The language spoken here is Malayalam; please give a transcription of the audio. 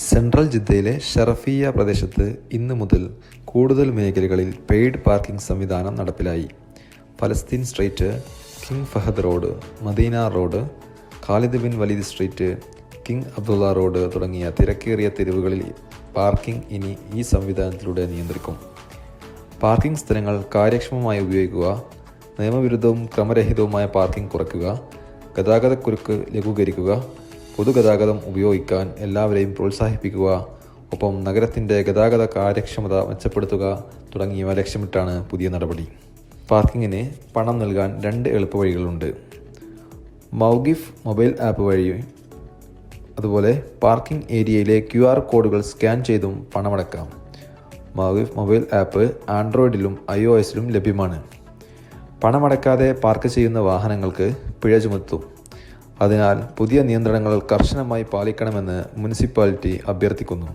സെൻട്രൽ ജിദ്ദയിലെ ഷറഫിയ പ്രദേശത്ത് ഇന്നു മുതൽ കൂടുതൽ മേഖലകളിൽ പെയ്ഡ് പാർക്കിംഗ് സംവിധാനം നടപ്പിലായി. Falastin street, King Fahd road, Medina road, Khalid bin Waleed street, King Abdullah road തുടങ്ങിയ തിരക്കേറിയ തെരുവുകളിൽ പാർക്കിംഗ് ഇനി ഈ സംവിധാനത്തിലൂടെ നിയന്ത്രിക്കും. പാർക്കിംഗ് സ്ഥലങ്ങൾ കാര്യക്ഷമമായി ഉപയോഗിക്കുക, നിയമവിരുദ്ധവും ക്രമരഹിതവുമായ പാർക്കിംഗ് കുറയ്ക്കുക, ഗതാഗതക്കുരുക്ക് ലഘൂകരിക്കുക, പൊതുഗതാഗതം ഉപയോഗിക്കാൻ എല്ലാവരെയും പ്രോത്സാഹിപ്പിക്കുക, ഒപ്പം നഗരത്തിൻ്റെ ഗതാഗത കാര്യക്ഷമത മെച്ചപ്പെടുത്തുക തുടങ്ങിയവ ലക്ഷ്യമിട്ടാണ് പുതിയ നടപടി. പാർക്കിങ്ങിന് പണം നൽകാൻ 2 എളുപ്പവഴികളുണ്ട്. മൗഗിഫ് മൊബൈൽ ആപ്പ് വഴി, അതുപോലെ പാർക്കിംഗ് ഏരിയയിലെ QR കോഡുകൾ സ്കാൻ ചെയ്തും പണമടക്കാം. മൗഗിഫ് മൊബൈൽ ആപ്പ് ആൻഡ്രോയിഡിലും iOSലും ലഭ്യമാണ്. പണമടക്കാതെ പാർക്ക് ചെയ്യുന്ന വാഹനങ്ങൾക്ക് പിഴ ചുമത്തും. അതിനാൽ പുതിയ നിയന്ത്രണങ്ങൾ കർശനമായി പാലിക്കണമെന്ന് മുനിസിപ്പാലിറ്റി അഭ്യർത്ഥിക്കുന്നു.